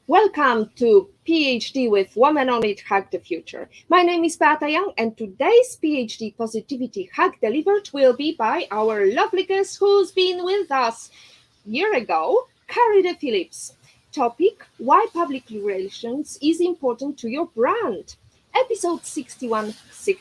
Welcome to PhD with Women on It Hack the Future. My name is Beata Young, and today's PhD Positivity Hack delivered will be by our lovely guest who's been with us a year ago, Kari de Phillips. Topic: Why public relations is important to your brand. Episode 61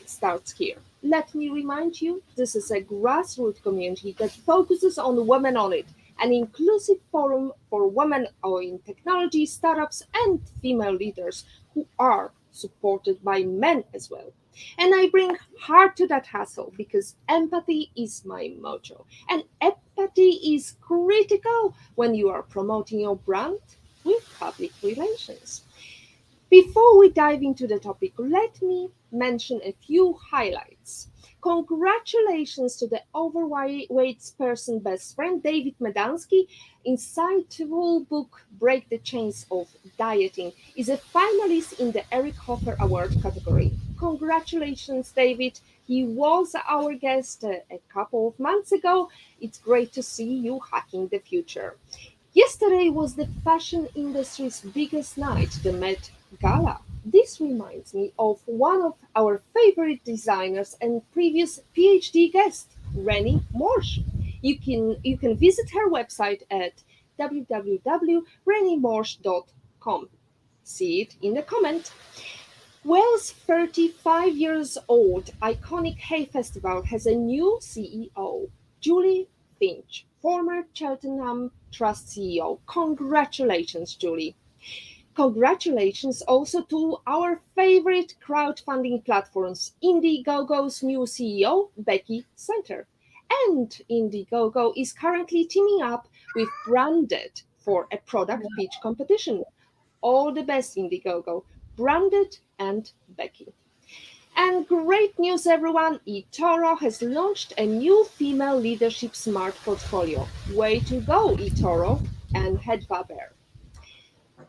starts here. Let me remind you, this is a grassroots community that focuses on women on it, an inclusive forum for women in technology, startups, and female leaders who are supported by men as well. And I bring heart to that hustle because empathy is my motto. And empathy is critical when you are promoting your brand with public relations. Before we dive into the topic, let me mention a few highlights. Congratulations to the overweight person best friend, David Medansky. Insightful book, Break the Chains of Dieting, is a finalist in the Eric Hoffer Award category. Congratulations, David. He was our guest a couple of months ago. It's great to see you hacking the future. Yesterday was the fashion industry's biggest night, the Met Gala. This reminds me of one of our favorite designers and previous PhD guest, Rennie Morsch. You can visit her website at www.renniemorsch.com. See it in the comment. Wales' 35 years old iconic Hay Festival has a new CEO, Julie Finch, former Cheltenham Trust CEO. Congratulations, Julie. Congratulations also to our favorite crowdfunding platforms, Indiegogo's new CEO, Becky Center. And Indiegogo is currently teaming up with Branded for a product pitch competition. All the best, Indiegogo, Branded and Becky. And great news, everyone! eToro has launched a new female leadership smart portfolio. Way to go, eToro and Headbaber.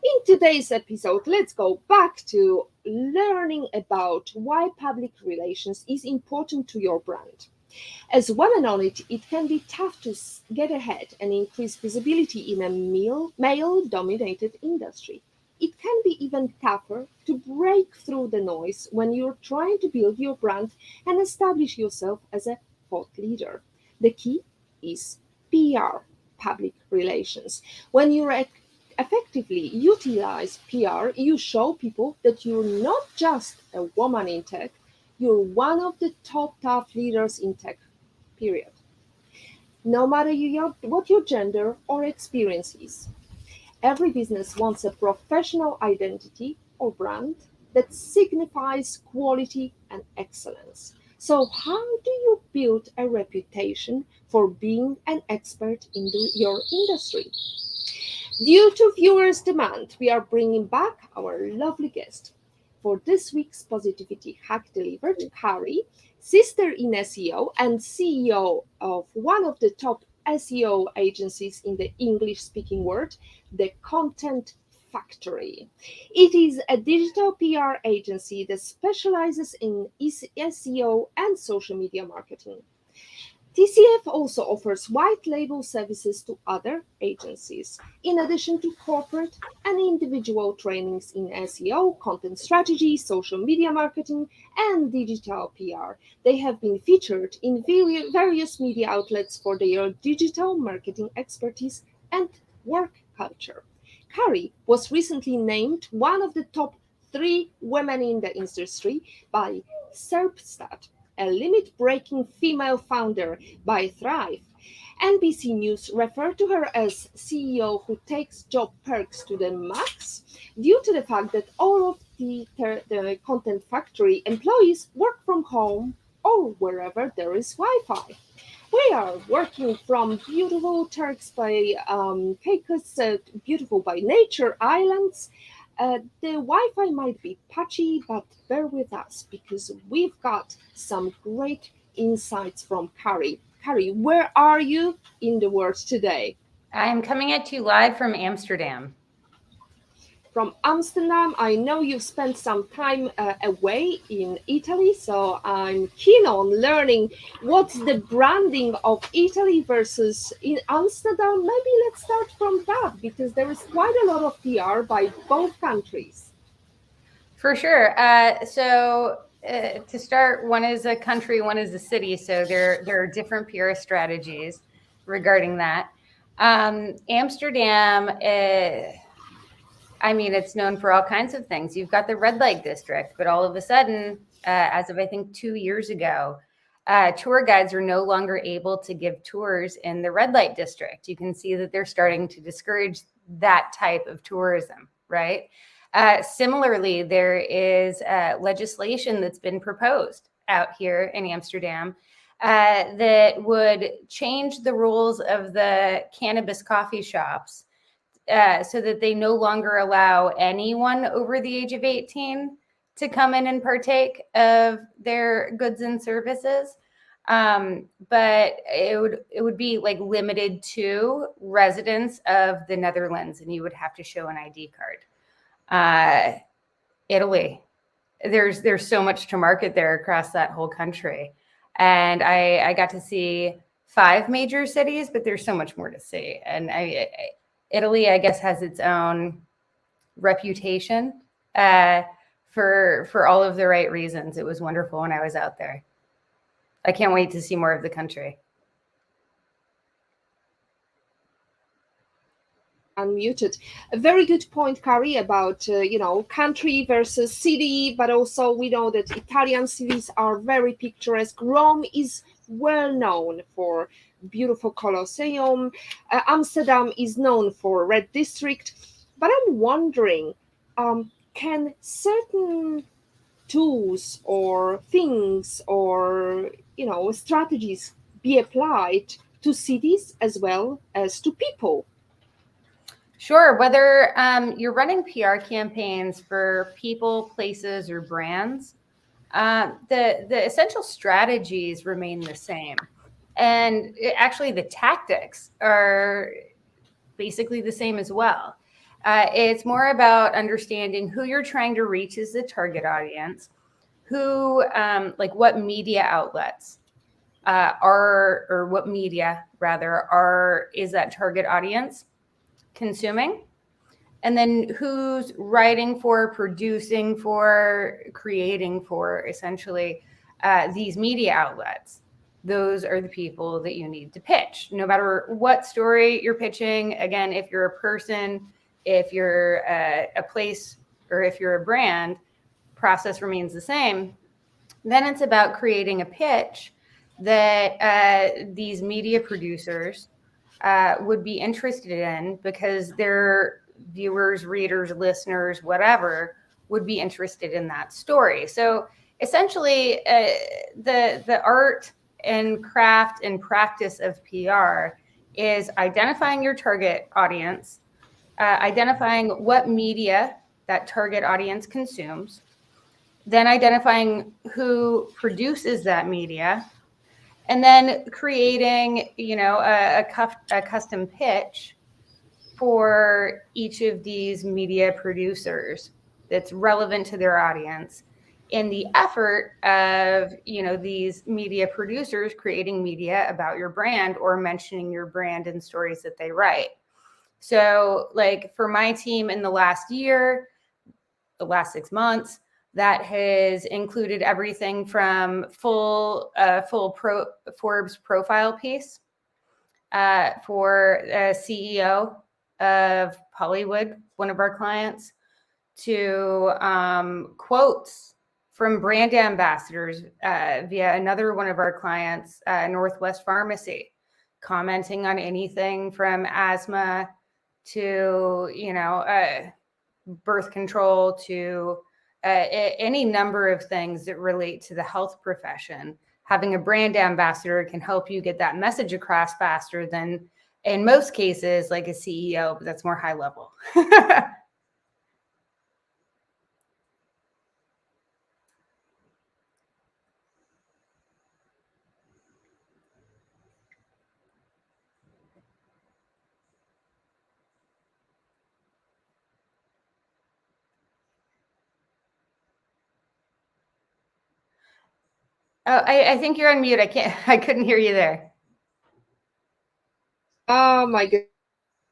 In today's episode, let's go back to learning about why public relations is important to your brand. As women on it, it can be tough to get ahead and increase visibility in a male-dominated industry. It can be even tougher to break through the noise when you're trying to build your brand and establish yourself as a thought leader. The key is PR, public relations. When you effectively utilize PR, you show people that you're not just a woman in tech, you're one of the top tough leaders in tech, period. No matter what your gender or experience is. Every business wants a professional identity or brand that signifies quality and excellence. So, how do you build a reputation for being an expert in your industry? Due to viewers' demand, we are bringing back our lovely guest. For this week's Positivity Hack delivered, Kari, sister in SEO and CEO of one of the top SEO agencies in the English-speaking world, the Content Factory. It is a digital PR agency that specializes in SEO and social media marketing. TCF also offers white label services to other agencies, in addition to corporate and individual trainings in SEO, content strategy, social media marketing, and digital PR. They have been featured in various media outlets for their digital marketing expertise and work culture. Kari was recently named one of the top 3 women in the industry by SERPstat, a limit-breaking female founder by Thrive. NBC News referred to her as CEO who takes job perks to the max due to the fact that all of the Content Factory employees work from home or wherever there is Wi-Fi. We are working from beautiful Turks by Caicos, beautiful by nature islands. The Wi-Fi might be patchy, but bear with us because we've got some great insights from Kari. Kari, where are you in the world today? I am coming at you live from Amsterdam. From Amsterdam, I know you've spent some time away in Italy, so I'm keen on learning what's the branding of Italy versus in Amsterdam. Maybe let's start from that because there is quite a lot of PR by both countries. For sure. To start, one is a country, one is a city. So there are different PR strategies regarding that. Amsterdam, I mean, it's known for all kinds of things. You've got the red light district, but all of a sudden, as of I think 2 years ago, tour guides are no longer able to give tours in the red light district. You can see that they're starting to discourage that type of tourism, right? Similarly, there is legislation that's been proposed out here in Amsterdam that would change the rules of the cannabis coffee shops so that they no longer allow anyone over the age of 18 to come in and partake of their goods and services. But it would be like limited to residents of the Netherlands, and you would have to show an ID card. Italy, there's so much to market there across that whole country, and I got to see 5 major cities, but there's so much more to see. And Italy, I guess, has its own reputation for all of the right reasons. It was wonderful when I was out there. I can't wait to see more of the country. Unmuted. A very good point, Kari, about country versus city, but also we know that Italian cities are very picturesque. Rome is well known for beautiful Colosseum. Amsterdam is known for Red District. But I'm wondering, can certain tools or things or strategies be applied to cities as well as to people? Sure. Whether you're running PR campaigns for people, places, or brands, the essential strategies remain the same. And actually, the tactics are basically the same as well. It's more about understanding who you're trying to reach as the target audience, who, like what media outlets or what media rather is that target audience consuming, and then who's writing for, producing for, creating for essentially these media outlets. Those are the people that you need to pitch, no matter what story you're pitching. Again, if you're a person, if you're a place, or if you're a brand, process remains the same. Then it's about creating a pitch that these media producers would be interested in, because their viewers, readers, listeners, whatever, would be interested in that story. So essentially, the art and craft and practice of PR is identifying your target audience, identifying what media that target audience consumes, then identifying who produces that media, and then creating, a custom pitch for each of these media producers that's relevant to their audience, in the effort of, these media producers creating media about your brand or mentioning your brand in stories that they write. So, like for my team in the last year, the last 6 months, that has included everything from full Forbes profile piece for a CEO of Hollywood, one of our clients, to quotes from brand ambassadors via another one of our clients, Northwest Pharmacy, commenting on anything from asthma to, birth control to any number of things that relate to the health profession. Having a brand ambassador can help you get that message across faster than, in most cases, like a CEO, but that's more high level. Oh, I think you're on mute. I couldn't hear you there. Oh my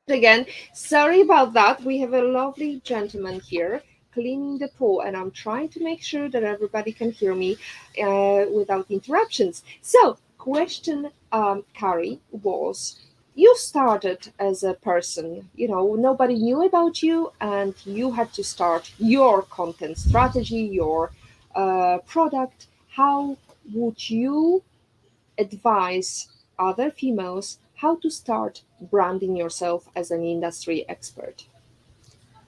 Again, sorry about that. We have a lovely gentleman here cleaning the pool, and I'm trying to make sure that everybody can hear me without interruptions. So, question, Kari, was you started as a person, nobody knew about you, and you had to start your content strategy, your product. How would you advise other females how to start branding yourself as an industry expert?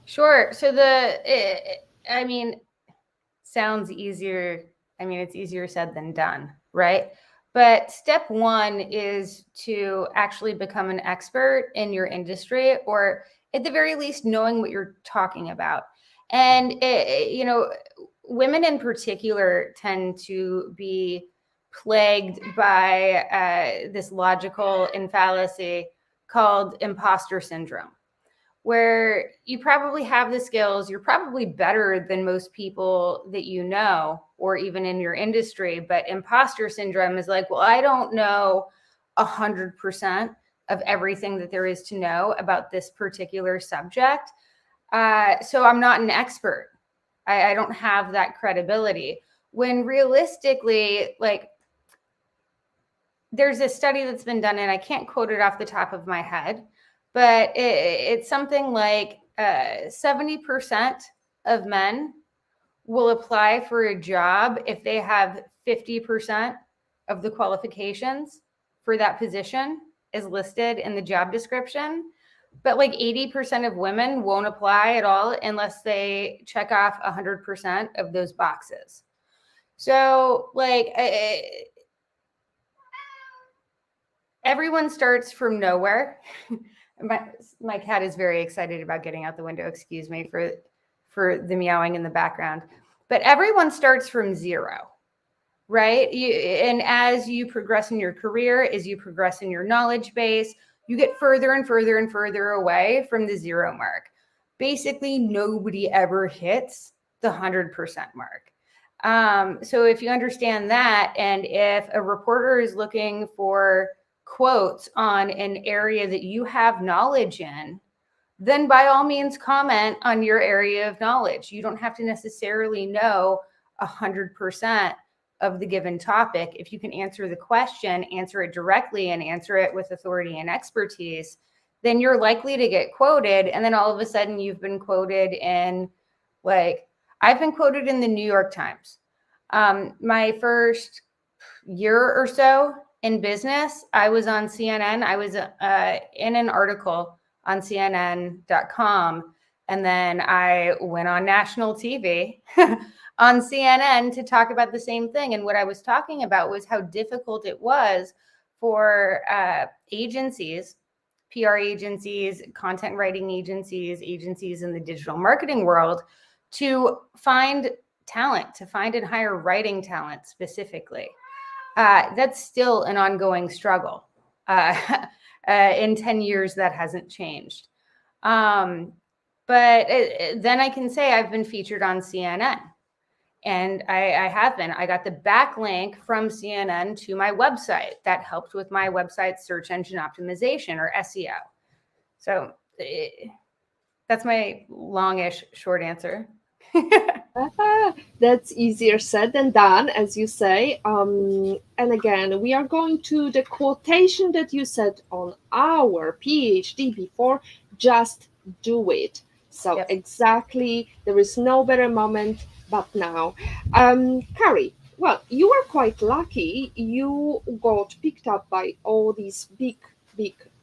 Sure. So I mean, sounds easier. I mean, it's easier said than done, right? But step one is to actually become an expert in your industry, or at the very least, knowing what you're talking about. And, women in particular tend to be plagued by this logical fallacy called imposter syndrome, where you probably have the skills, you're probably better than most people that you know, or even in your industry. But imposter syndrome is like, well, I don't know 100% of everything that there is to know about this particular subject. So I'm not an expert. I don't have that credibility. When realistically, like, there's a study that's been done, and I can't quote it off the top of my head, but it's something like 70% of men will apply for a job if they have 50% of the qualifications for that position is listed in the job description. But like 80% of women won't apply at all unless they check off 100% of those boxes. So, like, everyone starts from nowhere. My cat is very excited about getting out the window. Excuse me for the meowing in the background. But everyone starts from zero, right? And as you progress in your career, as you progress in your knowledge base, you get further and further and further away from the zero mark. Basically, nobody ever hits the 100% mark. So if you understand that, and if a reporter is looking for quotes on an area that you have knowledge in, then by all means comment on your area of knowledge. You don't have to necessarily know 100% of the given topic. If you can answer the question, answer it directly, and answer it with authority and expertise, then you're likely to get quoted. And then all of a sudden you've been quoted in, like, I've been quoted in the New York Times. My first year or so in business, I was on CNN. I was in an article on CNN.com. And then I went on national TV on CNN to talk about the same thing. And what I was talking about was how difficult it was for agencies, PR agencies, content writing agencies, agencies in the digital marketing world, to find talent, to find and hire writing talent specifically. That's still an ongoing struggle. In 10 years, that hasn't changed. But then I can say I've been featured on CNN. And I have been. I got the backlink from CNN to my website. That helped with my website search engine optimization, or SEO. So that's my longish short answer. That's easier said than done, as you say. And again, we are going to the quotation that you said on our PhD before: just do it. So Yep. exactly, there is no better moment but now. Kari, well, you were quite lucky. You got picked up by all these big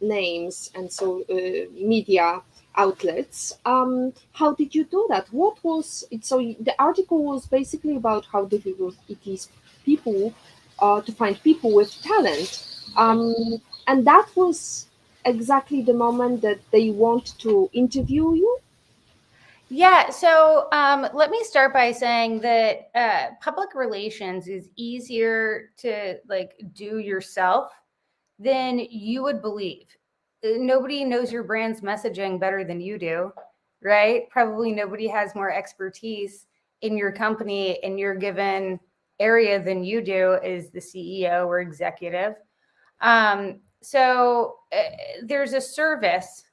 names, and so media outlets. How did you do that? What was it? So the article was basically about how difficult it is people to find people with talent, and that was exactly the moment that they want to interview you. Yeah. So let me start by saying that public relations is easier to do yourself than you would believe. Nobody knows your brand's messaging better than you do, right? Probably nobody has more expertise in your company, in your given area, than you do as the CEO or executive. So there's a service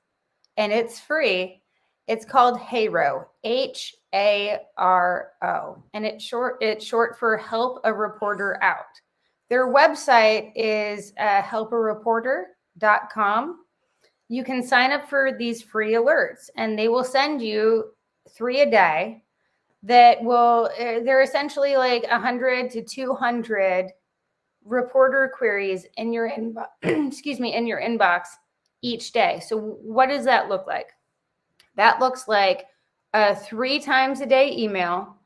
and it's free. It's called Haro, Haro, and it's short for Help a Reporter Out. Their website is helpareporter.com. You can sign up for these free alerts, and they will send you 3 a day that will, they're essentially like 100 to 200 reporter queries in your inbox, in your inbox each day. So what does that look like? That looks like a 3 times a day email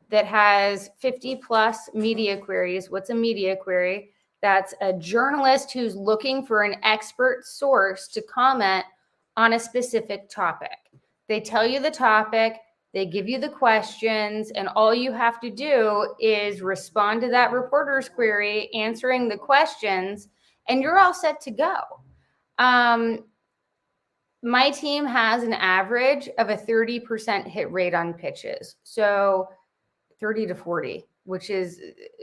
that has 50 plus media queries. What's a media query? That's a journalist who's looking for an expert source to comment on a specific topic. They tell you the topic, they give you the questions, and all you have to do is respond to that reporter's query, answering the questions, and you're all set to go. My team has an average of a 30% hit rate on pitches. So 30 to 40, which is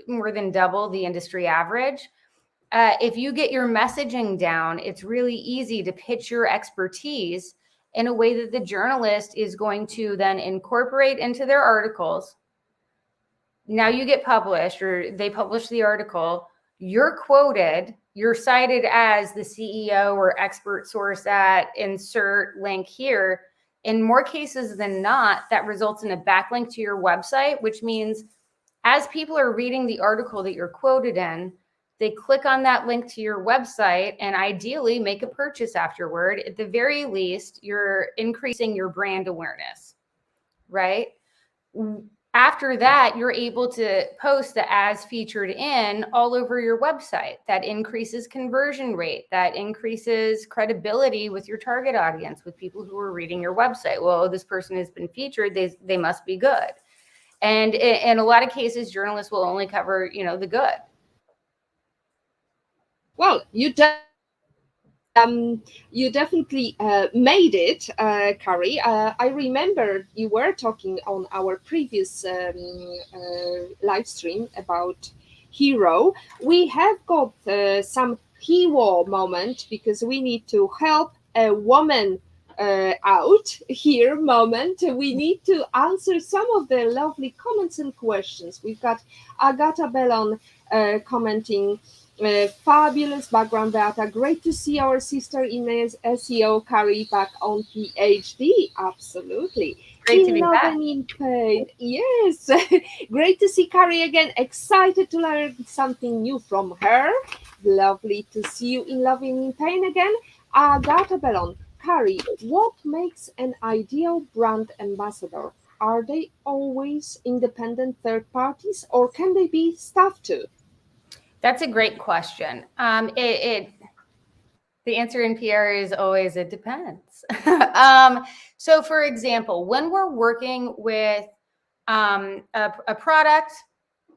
more than double the industry average. If you get your messaging down, it's really easy to pitch your expertise in a way that the journalist is going to then incorporate into their articles. Now you get published, or they publish the article, you're quoted, you're cited as the CEO or expert source at insert link here. In more cases than not, that results in a backlink to your website, which means as people are reading the article that you're quoted in, they click on that link to your website and ideally make a purchase afterward. At the very least, you're increasing your brand awareness, right? After that, you're able to post the as featured in all over your website. That increases conversion rate. That increases credibility with your target audience, with people who are reading your website. Well, this person has been featured. They must be good. And in a lot of cases, journalists will only cover, the good. Well, you definitely made it, Kari. I remember you were talking on our previous live stream about hero. We have got some hero moment because we need to help a woman out here moment. We need to answer some of the lovely comments and questions. We've got Agata Bellon commenting. Fabulous background data. Great to see our sister in SEO, Kari, back on PhD. Absolutely. Great to be Love back. and in pain. Yes. Great to see Kari again. Excited to learn something new from her. Lovely to see you in Love and in Pain again. Agata Bellon. Kari, what makes an ideal brand ambassador? Are they always independent third parties or can they be staff too? That's a great question. The answer in PR is always it depends. So, for example, when we're working with a product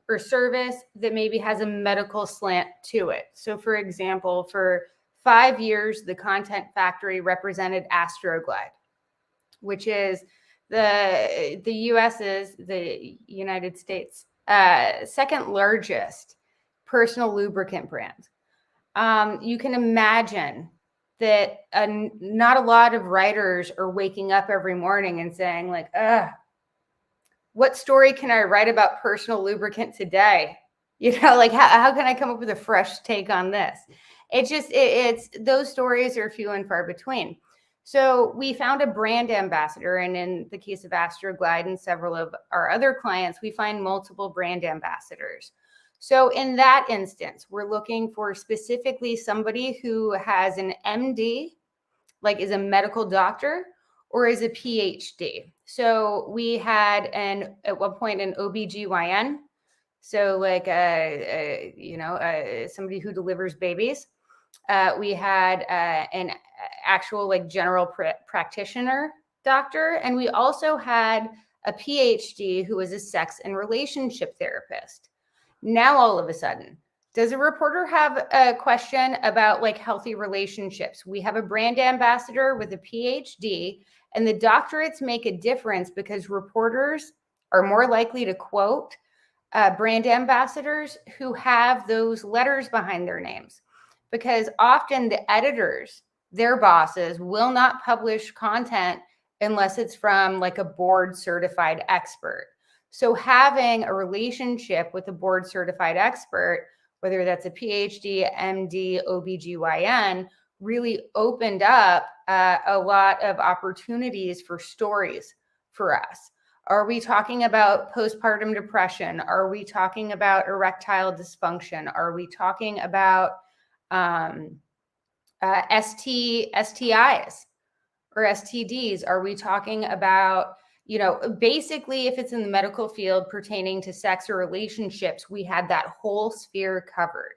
or service that maybe has a medical slant to it. So, for example, for 5 years, the Content Factory represented Astroglide, which is the US's, the United States, second largest personal lubricant brand. You can imagine that not a lot of writers are waking up every morning and saying like, what story can I write about personal lubricant today? Like how can I come up with a fresh take on this? It's those stories are few and far between. So we found a brand ambassador, and in the case of Astroglide and several of our other clients, we find multiple brand ambassadors. So in that instance, we're looking for specifically somebody who has an MD, like is a medical doctor, or is a PhD. So we had at one point an OBGYN, so like somebody who delivers babies. We had an actual like general practitioner doctor, and we also had a PhD who was a sex and relationship therapist. Now, all of a sudden, does a reporter have a question about like healthy relationships? We have a brand ambassador with a PhD, and the doctorates make a difference because reporters are more likely to quote brand ambassadors who have those letters behind their names, because often the editors their bosses will not publish content unless it's from like a board certified expert. So having a relationship with a board certified expert, whether that's a PhD, MD, OBGYN, really opened up a lot of opportunities for stories for us. Are we talking about postpartum depression? Are we talking about erectile dysfunction? Are we talking about STIs or STDs? Are we talking about, basically if it's in the medical field pertaining to sex or relationships, we had that whole sphere covered.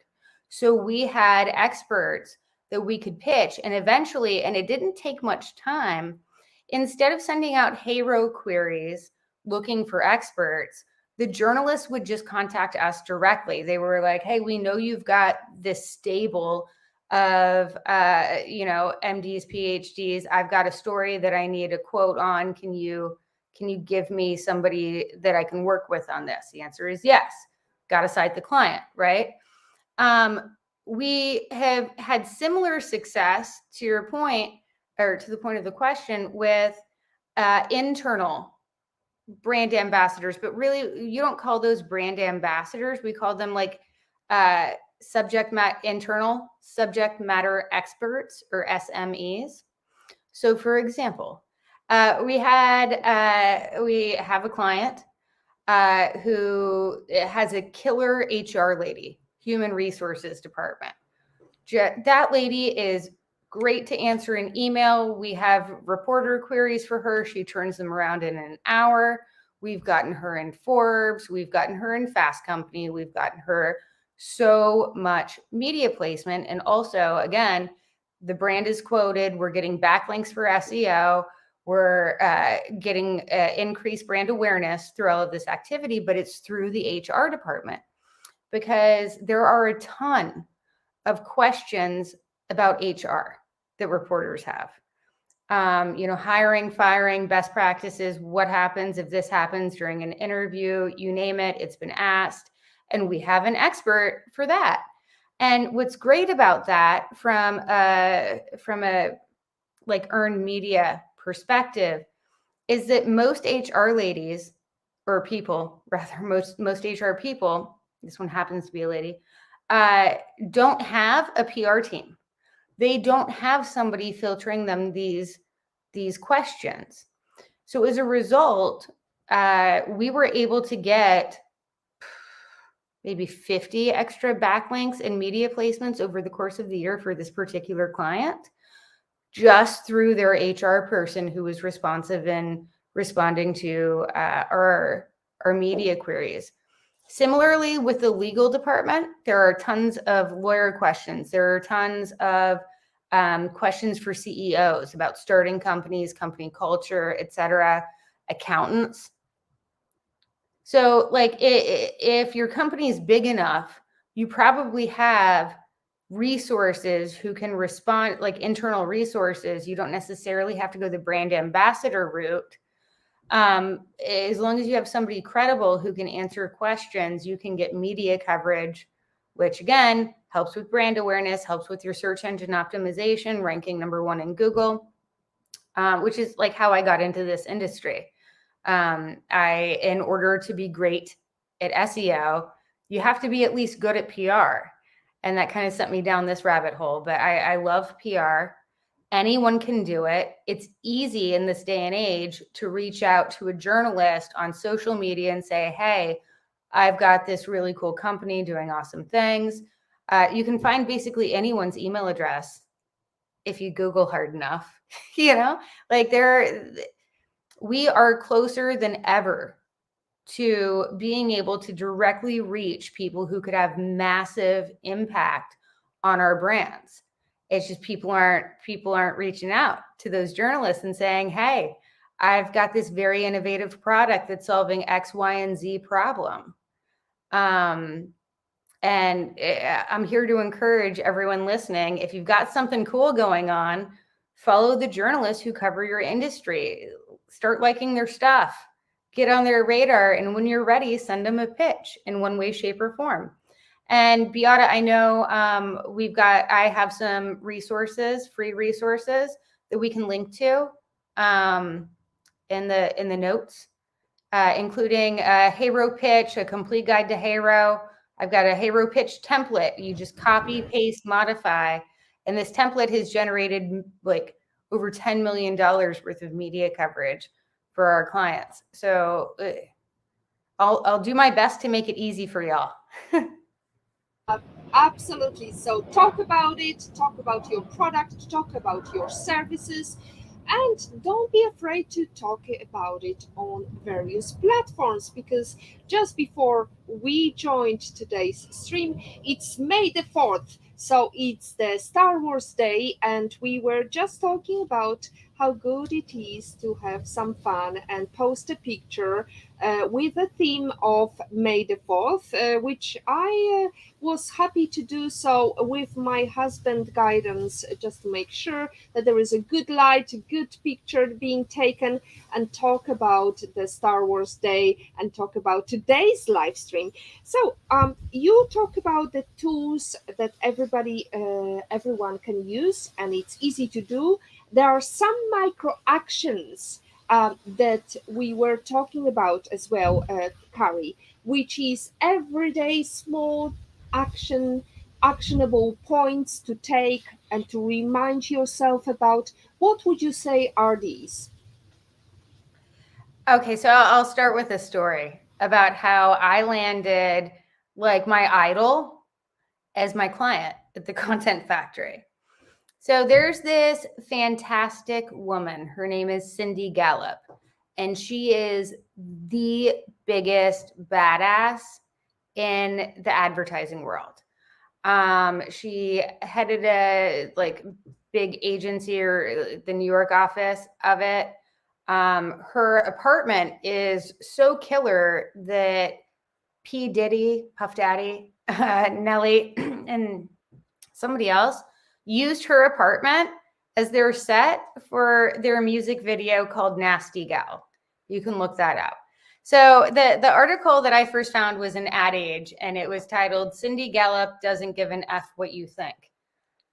So we had experts that we could pitch, and eventually, and it didn't take much time, instead of sending out HARO queries looking for experts, the journalists would just contact us directly. They were like, hey, we know you've got this stable of MDs, PhDs. I've got a story that I need a quote on. Can you give me somebody that I can work with on this? The answer is yes. Got to cite the client, right? We have had similar success, to your point, or to the point of the question, with internal brand ambassadors, but really you don't call those brand ambassadors. We call them like internal subject matter experts, or SMEs. So for example, we have a client who has a killer HR lady, human resources department. That lady is great to answer an email. We have reporter queries for her. She turns them around in an hour. We've gotten her in Forbes. We've gotten her in Fast Company. We've gotten her so much media placement. And also, again, the brand is quoted. We're getting backlinks for SEO. We're getting increased brand awareness through all of this activity, but it's through the HR department, because there are a ton of questions about HR that reporters have. Hiring, firing, best practices, what happens if this happens during an interview, you name it, it's been asked. And we have an expert for that. And what's great about that from a like earned media perspective is that most HR ladies, or people rather, most HR people, this one happens to be a lady, don't have a PR team. They don't have somebody filtering them these questions. So as a result, we were able to get maybe 50 extra backlinks and media placements over the course of the year for this particular client, just through their HR person who was responsive in responding to our media queries. Similarly, with the legal department, there are tons of lawyer questions. There are tons of questions for CEOs about starting companies, company culture, et cetera, accountants. So like if your company is big enough, you probably have resources who can respond, like internal resources. You don't necessarily have to go the brand ambassador route. As long as you have somebody credible who can answer questions, you can get media coverage, which again helps with brand awareness, helps with your search engine optimization, ranking #1 in Google, which is like how I got into this industry. In order to be great at SEO, you have to be at least good at PR. And that kind of sent me down this rabbit hole. But I love PR. Anyone can do it. It's easy in this day and age to reach out to a journalist on social media and say, hey, I've got this really cool company doing awesome things. You can find basically anyone's email address if you Google hard enough, like we are closer than ever to being able to directly reach people who could have massive impact on our brands. It's just people aren't reaching out to those journalists and saying, hey, I've got this very innovative product that's solving X, Y, and Z problem. And I'm here to encourage everyone listening. If you've got something cool going on, follow the journalists who cover your industry. Start liking their stuff. Get on their radar. And when you're ready, send them a pitch in one way, shape, or form. And Beata, I know I have some resources, free resources that we can link to in the notes, including a Hero pitch, a complete guide to Hero. I've got a Hero pitch template. You just copy, paste, modify, and this template has generated like over $10 million worth of media coverage for our clients. So I'll do my best to make it easy for y'all. Absolutely. So talk about it, talk about your product, talk about your services, and don't be afraid to talk about it on various platforms, because just before we joined today's stream, it's May the 4th. So it's the Star Wars Day, and we were just talking about how good it is to have some fun and post a picture with the theme of May the 4th, which I was happy to do so with my husband guidance, just to make sure that there is a good light, a good picture being taken, and talk about the Star Wars Day and talk about today's live stream. So you talk about the tools that everyone can use, and it's easy to do. There are some micro actions that we were talking about as well, Kari, which is everyday small actionable points to take and to remind yourself about. What would you say are these? Okay, so I'll start with a story about how I landed like my idol as my client at the Content Factory. So there's this fantastic woman. Her name is Cindy Gallup, and she is the biggest badass in the advertising world. She headed a like big agency, or the New York office of it. Her apartment is so killer that P. Diddy, Puff Daddy, Nelly, and somebody else used her apartment as their set for their music video called Nasty Gal. You can look that up. So the article that I first found was in Ad Age, and it was titled "Cindy Gallup Doesn't Give an F What You Think."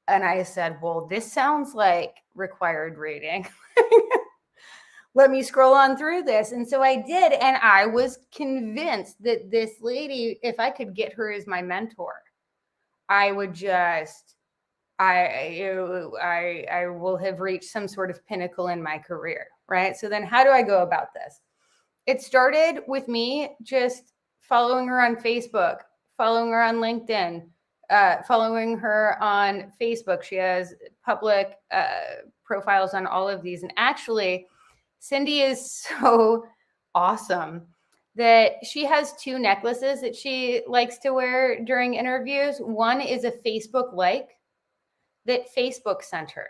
And I said, well, this sounds like required reading. Let me scroll on through this. And so I did, and I was convinced that this lady, if I could get her as my mentor, I would just I will have reached some sort of pinnacle in my career, right? So then how do I go about this? It started with me just following her on Facebook, following her on LinkedIn, following her on Facebook. She has public profiles on all of these. And actually, Cindy is so awesome that she has two necklaces that she likes to wear during interviews. One is a Facebook like that Facebook sent her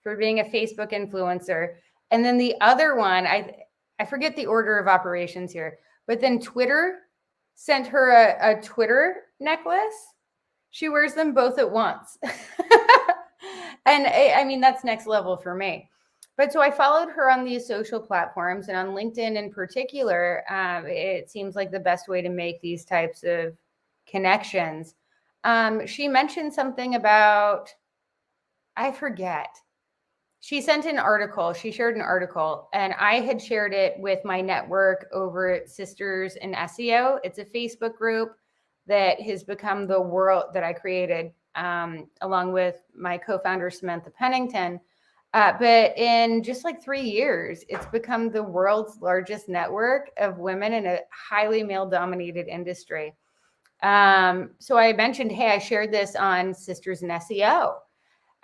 for being a Facebook influencer. And then the other one, I forget the order of operations here, but then Twitter sent her a Twitter necklace. She wears them both at once. And I mean, that's next level for me. But so I followed her on these social platforms, and on LinkedIn in particular, it seems like the best way to make these types of connections. She mentioned something about, I forget. She sent an article. She shared an article, and I had shared it with my network over at Sisters in SEO. It's a Facebook group that has become the world that I created along with my co-founder, Samantha Pennington. But in just like 3 years, it's become the world's largest network of women in a highly male-dominated industry. So I mentioned, hey, I shared this on Sisters in SEO.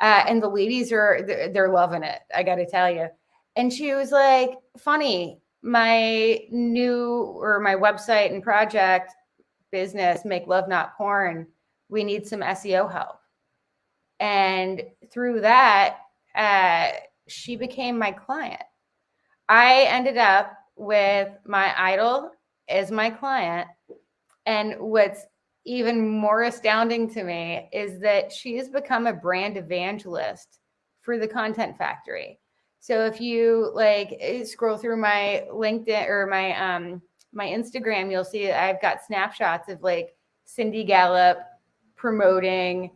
And the ladies they're loving it, I got to tell you. And she was like, funny, my website and project business, Make Love Not Porn, we need some SEO help. And through that, she became my client. I ended up with my idol as my client. And what's even more astounding to me is that she has become a brand evangelist for the Content Factory. So if you like scroll through my LinkedIn or my Instagram, you'll see I've got snapshots of like Cindy Gallup promoting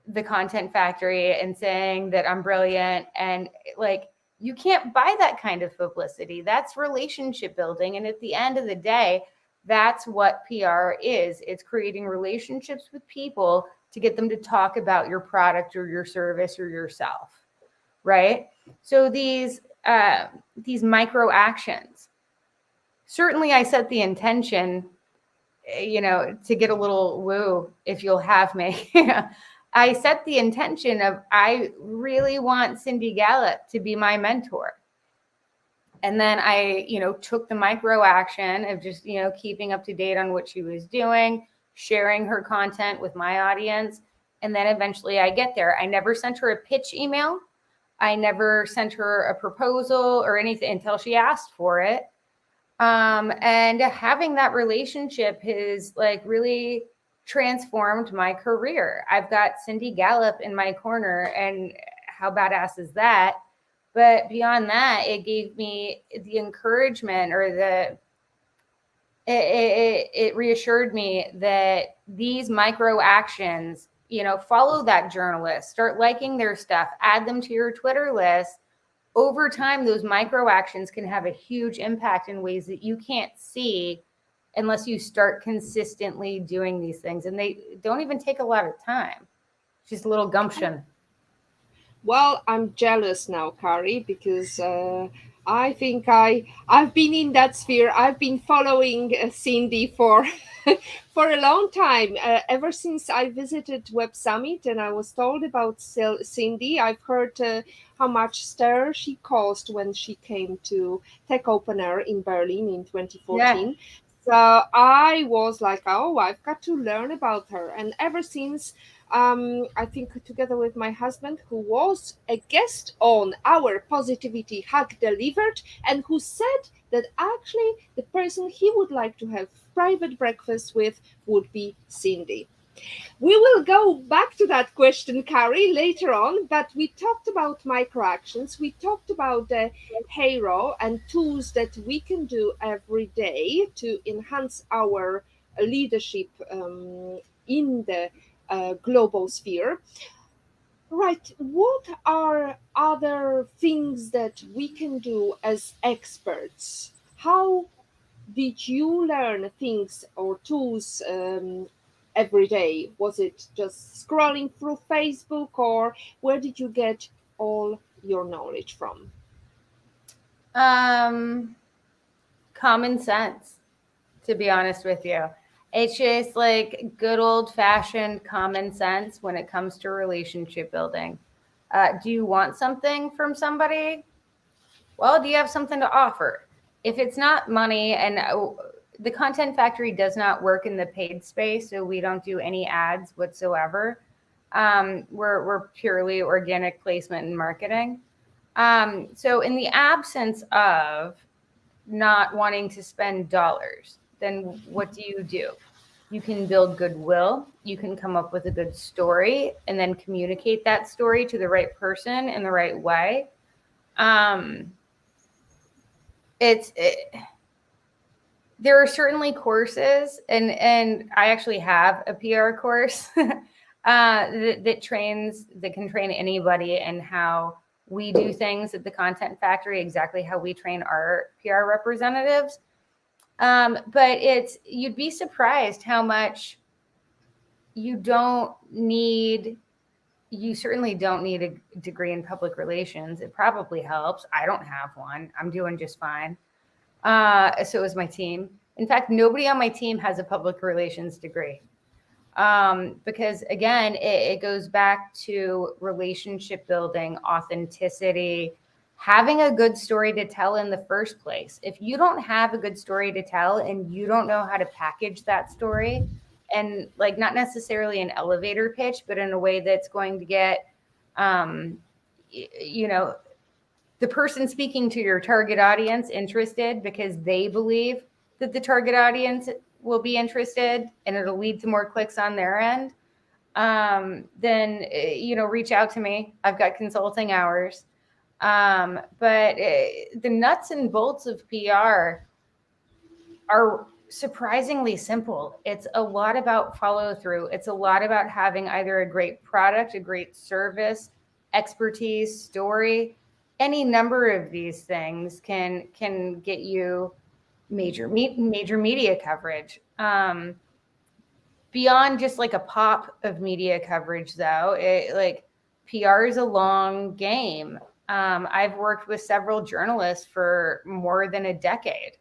the Content Factory and saying that I'm brilliant. And like, you can't buy that kind of publicity. That's relationship building. And at the end of the day, that's what PR is. It's creating relationships with people to get them to talk about your product or your service or yourself, right? So these micro actions, certainly I set the intention, to get a little woo, if you'll have me. I set the intention of, I really want Cindy Gallup to be my mentor. And then I, took the micro action of just, keeping up to date on what she was doing, sharing her content with my audience. And then eventually I get there. I never sent her a pitch email. I never sent her a proposal or anything until she asked for it. And having that relationship has like really transformed my career. I've got Cindy Gallup in my corner, and how badass is that? But beyond that, it gave me the encouragement, or it reassured me that these micro actions, follow that journalist, start liking their stuff, add them to your Twitter list. Over time, those micro actions can have a huge impact in ways that you can't see unless you start consistently doing these things. And they don't even take a lot of time. Just a little gumption. Well, I'm jealous now, Kari, because I think I've been in that sphere. I've been following Cindy for for a long time. Ever since I visited Web Summit and I was told about Cindy, I've heard how much stir she caused when she came to Tech Open Air in Berlin in 2014. Yeah. So I was like, oh, I've got to learn about her. And ever since, I think together with my husband, who was a guest on our Positivity Hack Delivered, and who said that actually the person he would like to have private breakfast with would be Cindy. We will go back to that question, Kari, later on, but we talked about microactions. We talked about the hero and tools that we can do every day to enhance our leadership in the global sphere. Right. What are other things that we can do as experts? How did you learn things or tools every day? Was it just scrolling through Facebook, or where did you get all your knowledge from? Common sense, to be honest with you. It's just like good old fashioned common sense when it comes to relationship building. Do you want something from somebody? Well, do you have something to offer? If it's not money, and the Content Factory does not work in the paid space, so we don't do any ads whatsoever. We're purely organic placement and marketing. So in the absence of not wanting to spend dollars, then what do? You can build goodwill. You can come up with a good story and then communicate that story to the right person in the right way. There are certainly courses, and I actually have a PR course that can train anybody in how we do things at the Content Factory, exactly how we train our PR representatives. But you'd be surprised how much you certainly don't need a degree in public relations. It probably helps. I don't have one. I'm doing just fine. So is my team. In fact, nobody on my team has a public relations degree. Because again, it goes back to relationship building, authenticity, having a good story to tell in the first place. If you don't have a good story to tell and you don't know how to package that story, and like not necessarily an elevator pitch, but in a way that's going to get, the person speaking to your target audience interested because they believe that the target audience will be interested and it'll lead to more clicks on their end, then, reach out to me. I've got consulting hours. But the nuts and bolts of PR are surprisingly simple. It's a lot about follow through. It's a lot about having either a great product, a great service, expertise, story. Any number of these things can get you major media coverage. Beyond just like a pop of media coverage, though, like PR is a long game. I've worked with several journalists for more than a decade.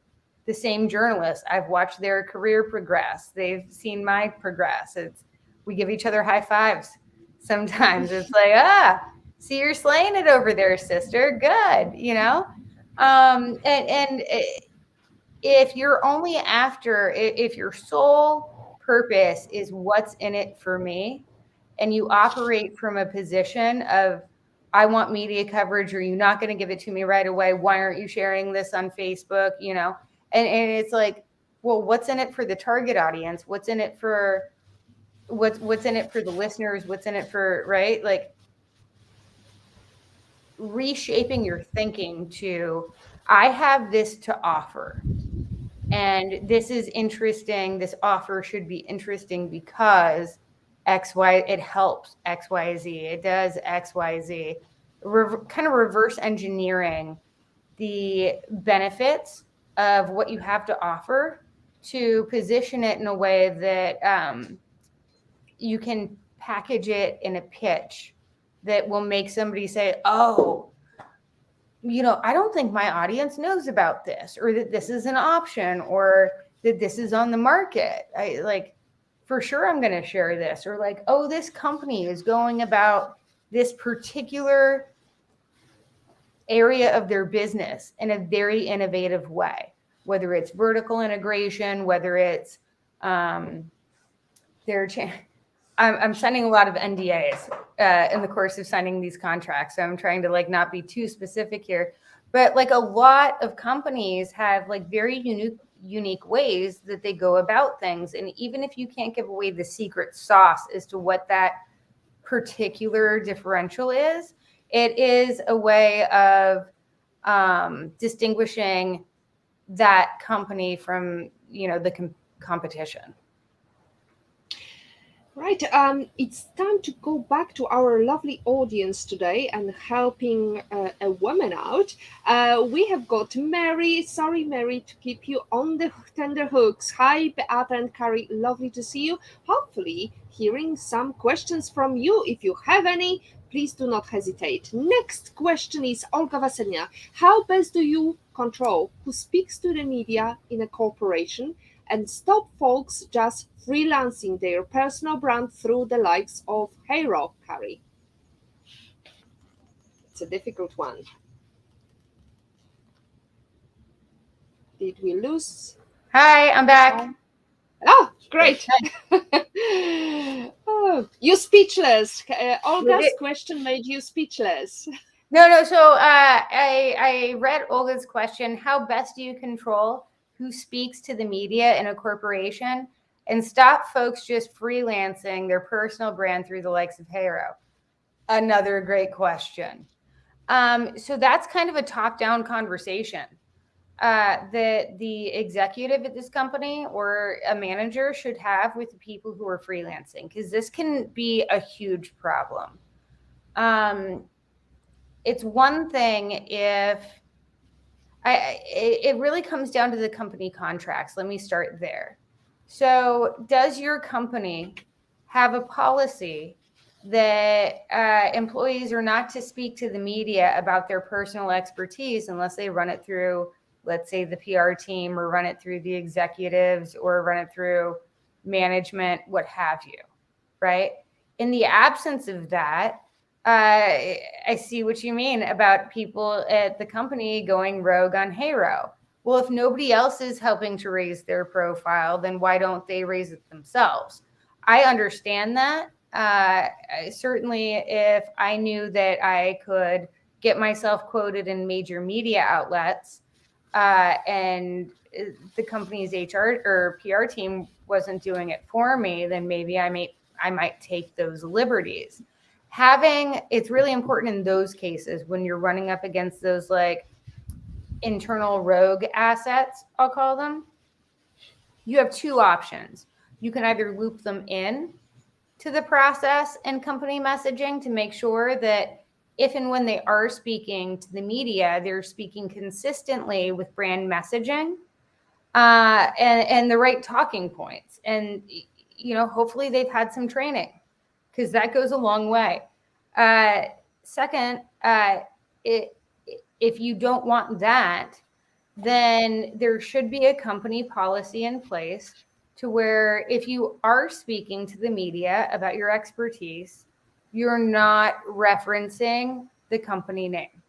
The same journalists, I've watched their career progress. They've seen my progress. We give each other high fives. Sometimes it's like, see, you're slaying it over there, sister. Good, and if you're only after, if your sole purpose is what's in it for me, and you operate from a position of, I want media coverage, or you're not going to give it to me right away, why aren't you sharing this on Facebook, and it's like, well, what's in it for the target audience? What's in it for what's in it for the listeners? What's in it for, right? Like, reshaping your thinking to, I have this to offer, and this is interesting. This offer should be interesting because XY, it helps XYZ, it does XYZ. Kind of reverse engineering the benefits of what you have to offer to position it in a way that you can package it in a pitch that will make somebody say, oh, I don't think my audience knows about this, or that this is an option, or that this is on the market. I like, for sure, I'm going to share this, or like, oh, this company is going about this particular area of their business in a very innovative way, whether it's vertical integration, whether it's I'm signing a lot of NDAs in the course of signing these contracts. So I'm trying to like not be too specific here, but like a lot of companies have like very unique ways that they go about things. And even if you can't give away the secret sauce as to what that particular differential is, it is a way of distinguishing that company from, the competition. Right. It's time to go back to our lovely audience today and helping a woman out. We have got Mary. Sorry, Mary, to keep you on the tender hooks. Hi, Beata and Kari. Lovely to see you. Hopefully, hearing some questions from you. If you have any, please do not hesitate. Next question is Olga Vaselina. How best do you control who speaks to the media in a corporation and stop folks just freelancing their personal brand through the likes of Heyro, Kari? It's a difficult one. Did we lose? Hi, I'm back. Oh, great. Oh, you speechless. Olga's question made you speechless. No. So I read Olga's question. How best do you control who speaks to the media in a corporation and stop folks just freelancing their personal brand through the likes of Heyro? Another great question. So that's kind of a top-down conversation that the executive at this company or a manager should have with the people who are freelancing, because this can be a huge problem. It's one thing if it really comes down to the company contracts. Let me start there. So does your company have a policy that employees are not to speak to the media about their personal expertise unless they run it through, let's say, the PR team, or run it through the executives, or run it through management, what have you, right? In the absence of that, I see what you mean about people at the company going rogue on Heyro. Well, if nobody else is helping to raise their profile, then why don't they raise it themselves? I understand that. Certainly, if I knew that I could get myself quoted in major media outlets, and the company's HR or PR team wasn't doing it for me, then maybe I might take those liberties. It's really important in those cases when you're running up against those like internal rogue assets, I'll call them, you have two options. You can either loop them in to the process and company messaging to make sure that if and when they are speaking to the media, they're speaking consistently with brand messaging and the right talking points. And, hopefully they've had some training because that goes a long way. Second, if you don't want that, then there should be a company policy in place to where if you are speaking to the media about your expertise, you're not referencing the company name.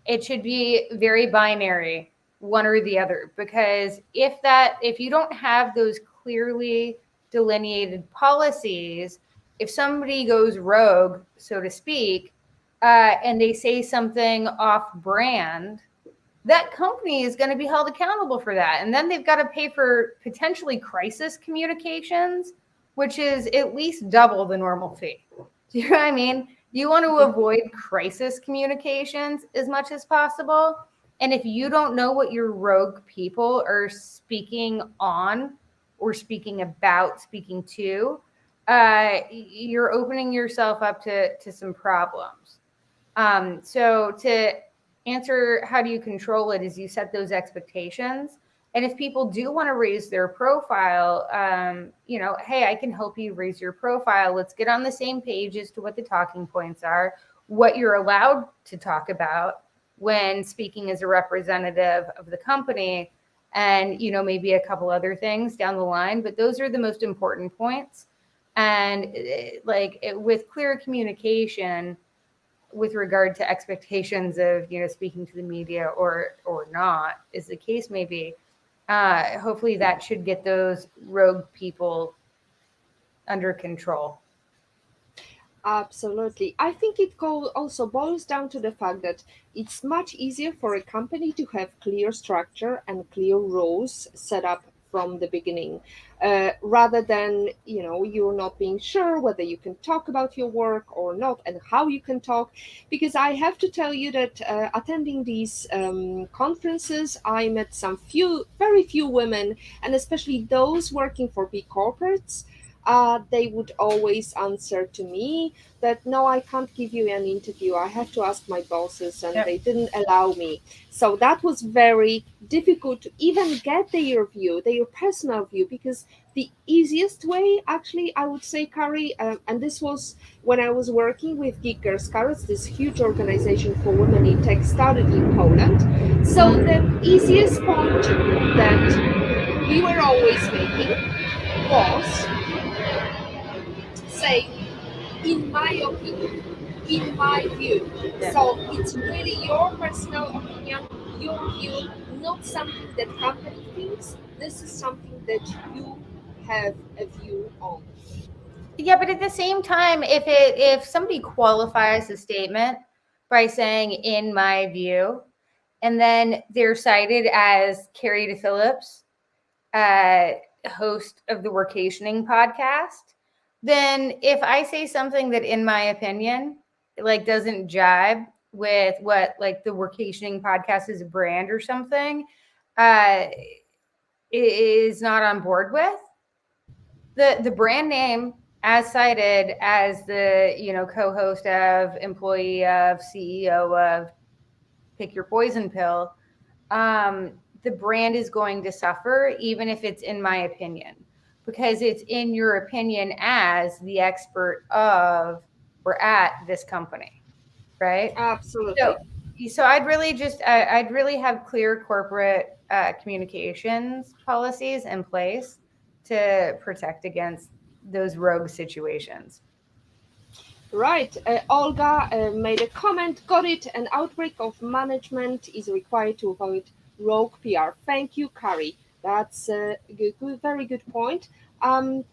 It should be very binary, one or the other, because if you don't have those clearly delineated policies, if somebody goes rogue, so to speak, and they say something off brand, that company is going to be held accountable for that. And then they've got to pay for potentially crisis communications, which is at least double the normal fee. Do you know what I mean? You want to avoid crisis communications as much as possible. And if you don't know what your rogue people are speaking on or speaking about, speaking to, you're opening yourself up to some problems. So to answer how do you control it is you set those expectations. And if people do want to raise their profile, hey, I can help you raise your profile. Let's get on the same page as to what the talking points are, what you're allowed to talk about when speaking as a representative of the company, and, maybe a couple other things down the line. But those are the most important points. And with clear communication, with regard to expectations of speaking to the media or not, as the case may be, hopefully that should get those rogue people under control. Absolutely. I think it also boils down to the fact that it's much easier for a company to have clear structure and clear rules set up from the beginning, rather than, you're not being sure whether you can talk about your work or not and how you can talk. Because I have to tell you that attending these conferences, I met very few women, and especially those working for big corporates. They would always answer to me that no, I can't give you an interview. I have to ask my bosses, and they didn't allow me. So that was very difficult to even get their view, their personal view, because the easiest way, actually, I would say, Kari, and this was when I was working with Geek Girls Carrots, this huge organization for women in tech started in Poland. So the easiest point that we were always making was say, in my opinion, in my view. Yeah. So it's really your personal opinion, your view, not something that company thinks. This is something that you have a view on. Yeah, but at the same time, if somebody qualifies a statement by saying "in my view," and then they're cited as Kari Phillips, host of the Workationing podcast, then if I say something that, in my opinion, doesn't jibe with what the Workationing podcast is a brand or something, is not on board with, the brand name as cited as the co-host of, employee of, CEO of, pick your poison pill, the brand is going to suffer, even if it's in my opinion, because it's in your opinion as the expert of or at this company, right? Absolutely. So I'd really have clear corporate communications policies in place to protect against those rogue situations. Right. Olga made a comment. Got it. An outbreak of management is required to avoid rogue PR. Thank you, Kari. That's a very good point. No,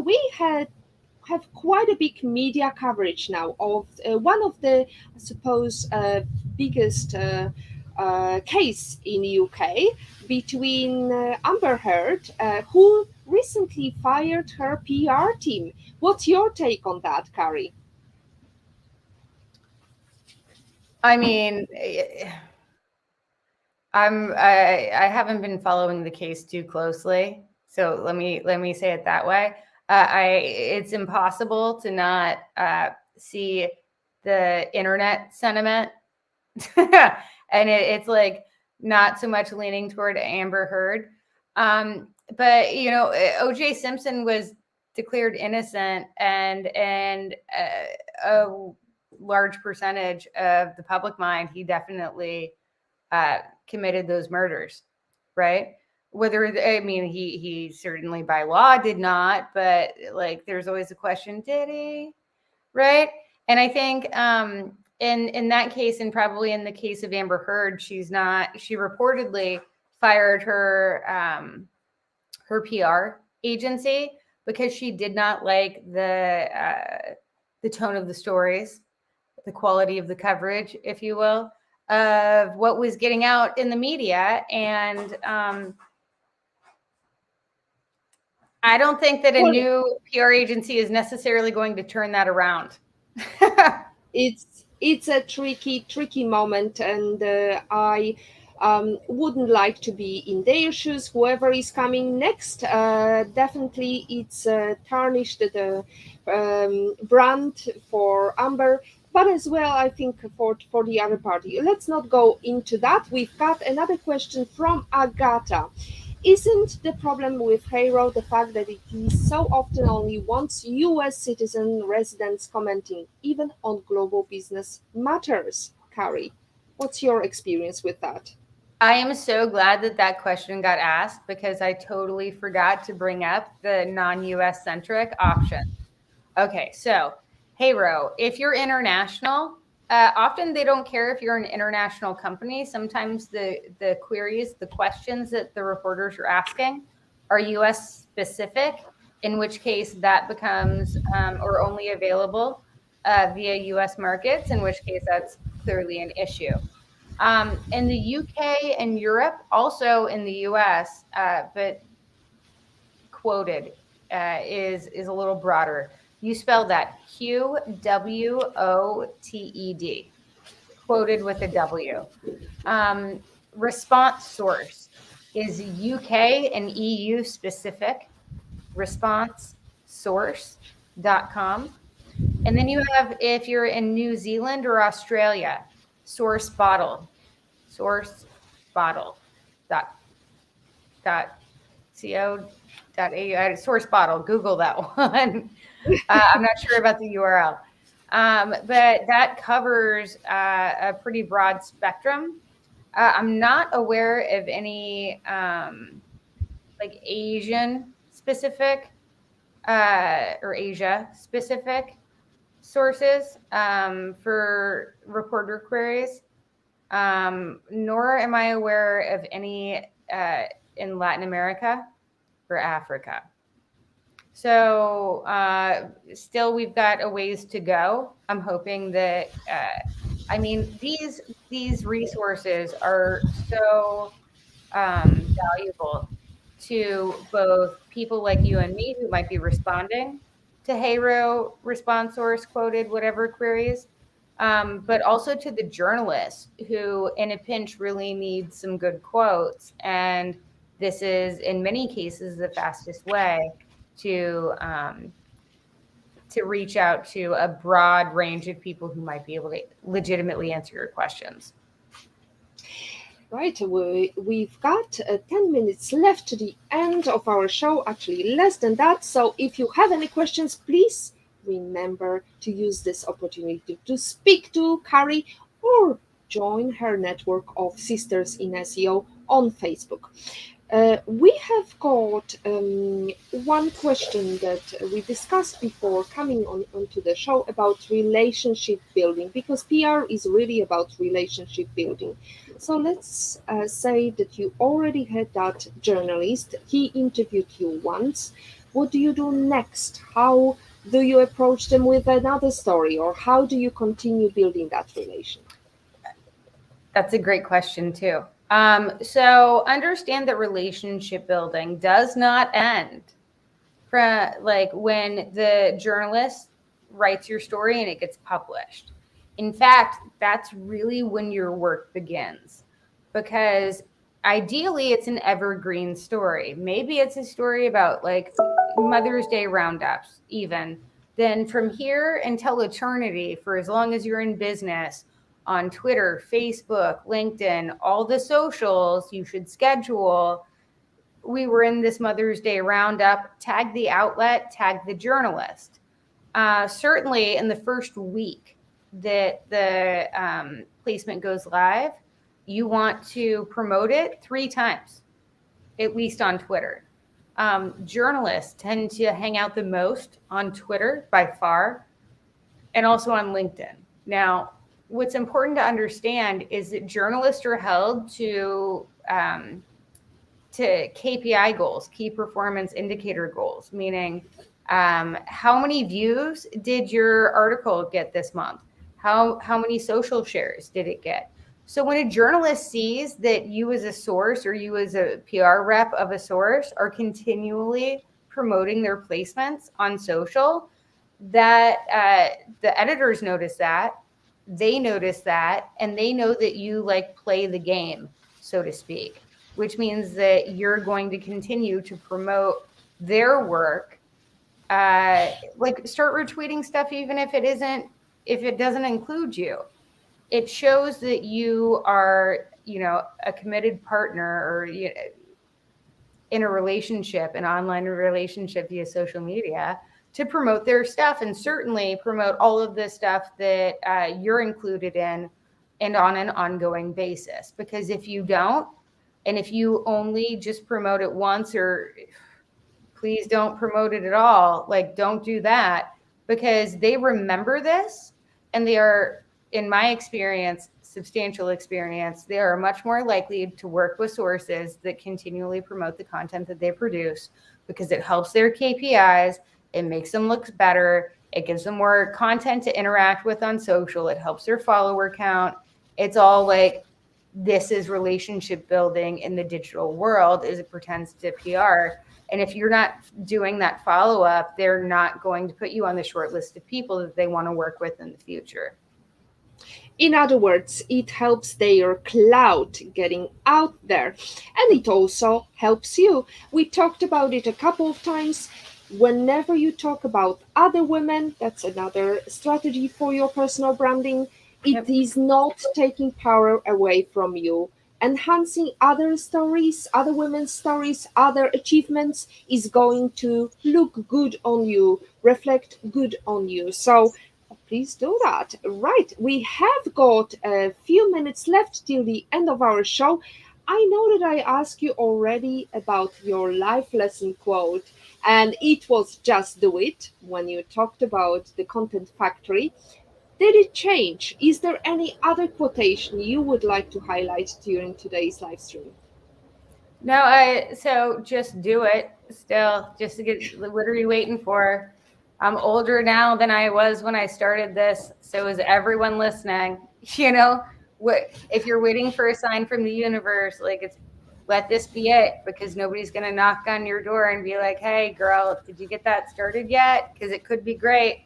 we have quite a big media coverage now of one of the, I suppose, biggest case in the UK between Amber Heard, who recently fired her PR team. What's your take on that, Kari? I mean, I haven't been following the case too closely, So let me say it that way. It's impossible to not see the internet sentiment, and it's like not so much leaning toward Amber Heard. But O.J. Simpson was declared innocent, and a large percentage of the public mind, he definitely committed those murders, right? He certainly by law did not, but like there's always a question, did he? Right? And I think in that case, and probably in the case of Amber Heard, she reportedly fired her PR agency because she did not like the tone of the stories, the quality of the coverage, if you will, of what was getting out in the media. And I don't think that a Well, new PR agency is necessarily going to turn that around. it's a tricky moment, and I wouldn't like to be in their shoes. Whoever is coming next, definitely it's tarnished the brand for Amber, but as well I think for the other party. Let's not go into that. We've got another question from Agata. Isn't the problem with Hero the fact that it is so often only wants US citizen residents commenting, even on global business matters? Kari, what's your experience with that? I am so glad that question got asked, because I totally forgot to bring up the non-US centric option. Okay, so Heyro, if you're international, often they don't care if you're an international company. Sometimes the queries, the questions that the reporters are asking are US specific, in which case that becomes or only available via US markets, in which case that's clearly an issue. In the UK and Europe, also in the US, but quoted is a little broader. You spell that QWOTED, quoted with a W. Response source is UK and EU specific, responsesource.com. And then you have, if you're in New Zealand or Australia, source bottle dot co .au, source bottle. Google that one. I'm not sure about the URL, but that covers a pretty broad spectrum. I'm not aware of any like Asian specific or Asia specific sources for reporter queries. Nor am I aware of any in Latin America or Africa. So still, we've got a ways to go. I'm hoping that, these resources are so valuable to both people like you and me who might be responding to Heyro response source quoted whatever queries, but also to the journalists who, in a pinch, really need some good quotes. And this is, in many cases, the fastest way to reach out to a broad range of people who might be able to legitimately answer your questions. Right, we've got 10 minutes left to the end of our show, actually less than that. So if you have any questions, please remember to use this opportunity to speak to Kari or join her network of sisters in SEO on Facebook. We have got one question that we discussed before coming onto the show about relationship building, because PR is really about relationship building. So let's say that you already had that journalist, he interviewed you once. What do you do next? How do you approach them with another story, or how do you continue building that relation? That's a great question too. So understand that relationship building does not end from like when the journalist writes your story and it gets published. In fact, that's really when your work begins, because ideally it's an evergreen story. Maybe it's a story about like Mother's Day roundups, even. Then from here until eternity, for as long as you're in business, on Twitter, Facebook, LinkedIn, all the socials you should schedule. We were in this Mother's Day roundup, tag the outlet, tag the journalist. Certainly in the first week that the placement goes live, you want to promote it 3 times, at least on Twitter. Journalists tend to hang out the most on Twitter by far, and also on LinkedIn. Now, what's important to understand is that journalists are held to KPI goals, key performance indicator goals, meaning how many views did your article get this month? How many social shares did it get? So when a journalist sees that you as a source or you as a PR rep of a source are continually promoting their placements on social, that the editors notice that, they notice that, and they know that you like play the game, so to speak, which means that you're going to continue to promote their work. Like start retweeting stuff even if it doesn't include you. It shows that you are, a committed partner or in a relationship, an online relationship via social media, to promote their stuff, and certainly promote all of the stuff that you're included in and on an ongoing basis. Because if you don't, and if you only just promote it once, or please don't promote it at all, like don't do that, because they remember this, and they are, in my experience, substantial experience, they are much more likely to work with sources that continually promote the content that they produce, because it helps their KPIs, it makes them look better, it gives them more content to interact with on social, it helps their follower count. It's all like, this is relationship building in the digital world as it pertains to PR. And if you're not doing that follow-up, they're not going to put you on the short list of people that they want to work with in the future. In other words, it helps their clout getting out there, and it also helps you. We talked about it a couple of times. Whenever you talk about other women, that's another strategy for your personal branding. It is not taking power away from you. Enhancing other stories, other women's stories, other achievements is going to look good on you, reflect good on you. So please do that. Right, we have got a few minutes left till the end of our show. I know that I asked you already about your life lesson quote, and it was just do it when you talked about the Content Factory. Did it change? Is there any other quotation you would like to highlight during today's live stream? No, so just do it. Still, just to get, what are you waiting for? I'm older now than I was when I started this. So is everyone listening. What if you're waiting for a sign from the universe? Like, let this be it, because nobody's going to knock on your door and be like, hey girl, did you get that started yet? Because it could be great.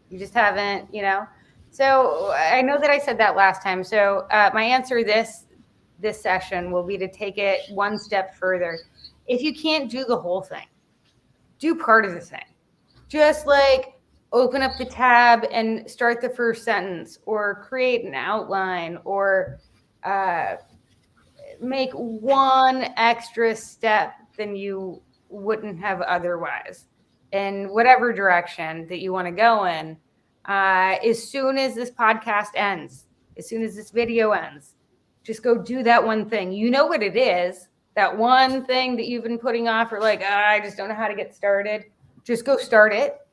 You just haven't. So I know that I said that last time. So my answer this session will be to take it one step further. If you can't do the whole thing, do part of the thing. Just like open up the tab and start the first sentence, or create an outline, or make one extra step than you wouldn't have otherwise in whatever direction that you want to go in. As soon as this podcast ends, as soon as this video ends, just go do that one thing. You know what it is, that one thing that you've been putting off, or like, I just don't know how to get started. Just go start it,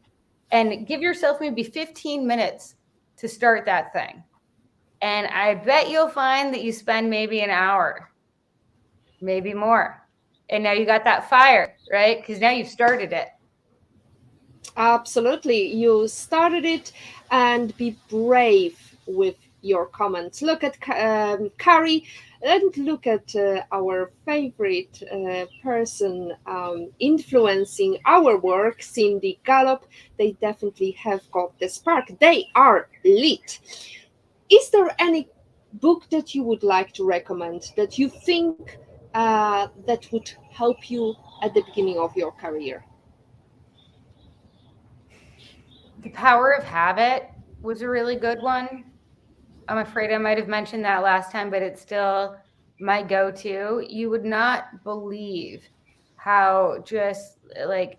and give yourself maybe 15 minutes to start that thing. And I bet you'll find that you spend maybe an hour, maybe more. And now you got that fire, right? Because now you've started it. Absolutely. You started it, and be brave with your comments. Look at Kari, and look at our favorite person influencing our work, Cindy Gallop. They definitely have got the spark. They are lit. Is there any book that you would like to recommend that you think that would help you at the beginning of your career? The power of habit was a really good one. I'm afraid I might have mentioned that last time, but it's still my go-to. You would not believe how just like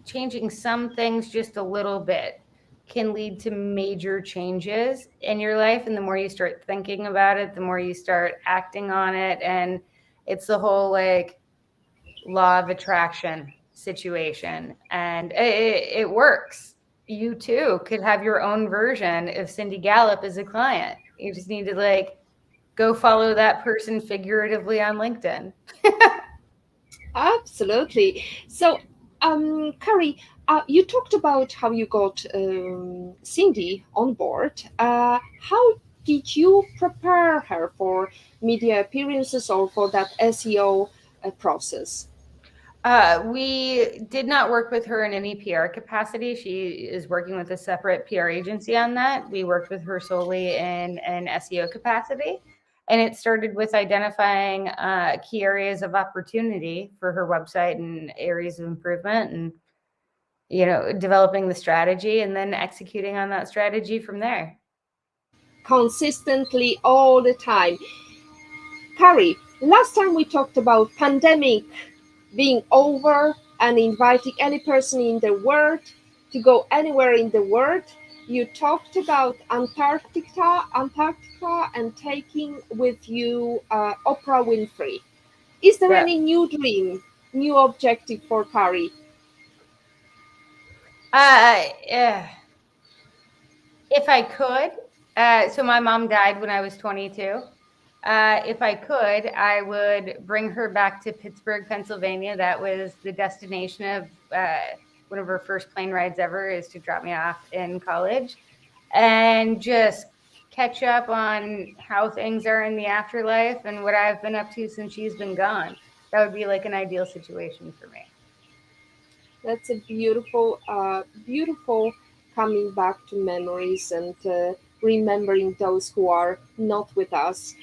changing some things just a little bit can lead to major changes in your life. And the more you start thinking about it, the more you start acting on it. And it's the whole like law of attraction situation. And it works. You too could have your own version of Cindy Gallup as a client. You just need to like go follow that person figuratively on LinkedIn. Absolutely. So, Kari, you talked about how you got Cindy on board. How did you prepare her for media appearances or for that SEO process? We did not work with her in any PR capacity. She is working with a separate PR agency on that. We worked with her solely in an SEO capacity. And it started with identifying key areas of opportunity for her website and areas of improvement and, developing the strategy and then executing on that strategy from there. Consistently all the time. Kari, last time we talked about pandemic being over and inviting any person in the world to go anywhere in the world. You talked about Antarctica and taking with you Oprah Winfrey. Is there Yeah. any new dream, new objective for Kari? Yeah. If I could, so my mom died when I was 22. If I could, I would bring her back to Pittsburgh, Pennsylvania. That was the destination of one of her first plane rides ever, is to drop me off in college, and just catch up on how things are in the afterlife and what I've been up to since she's been gone. That would be like an ideal situation for me. That's a beautiful, beautiful coming back to memories and remembering those who are not with us.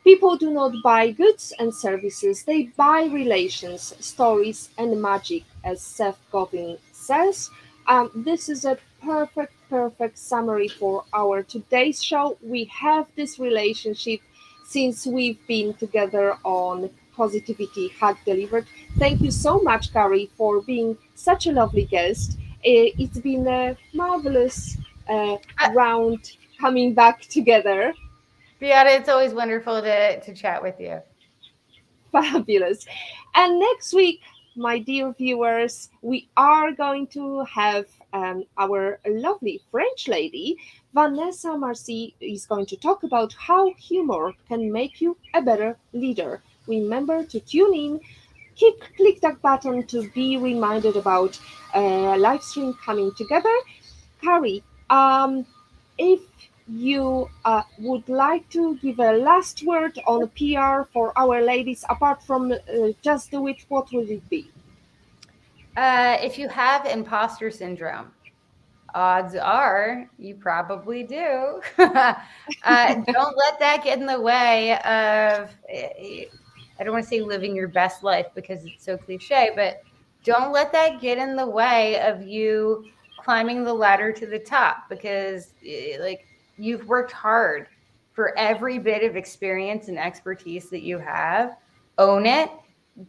People do not buy goods and services, they buy relations, stories, and magic, as Seth Godin says. This is a perfect summary for our today's show. We have this relationship since we've been together on Positivity Hack Delivered. Thank you so much, Kari, for being such a lovely guest. It's been a marvelous round coming back together. Beata, it's always wonderful to chat with you. Fabulous. And next week, my dear viewers, we are going to have our lovely French lady, Vanessa Marcy, is going to talk about how humor can make you a better leader. Remember to tune in, click that button to be reminded about live stream coming together. Kari, if you would like to give a last word on PR for our ladies, apart from just do it, what would it be? If you have imposter syndrome, odds are you probably do. Don't let that get in the way of, I don't want to say living your best life because it's so cliche, but don't let that get in the way of you climbing the ladder to the top, because like, you've worked hard for every bit of experience and expertise that you have. Own it,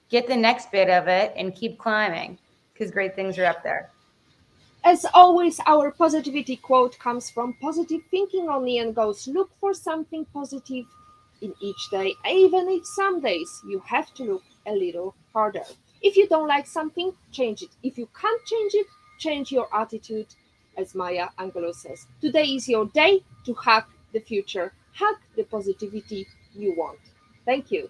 get the next bit of it, and keep climbing, because great things are up there. As always, our positivity quote comes from Positive Thinking Only and goes, look for something positive in each day, even if some days you have to look a little harder. If you don't like something, change it. If you can't change it, change your attitude, as Maya Angelou says. Today is your day to hack the future, hack the positivity you want. Thank you.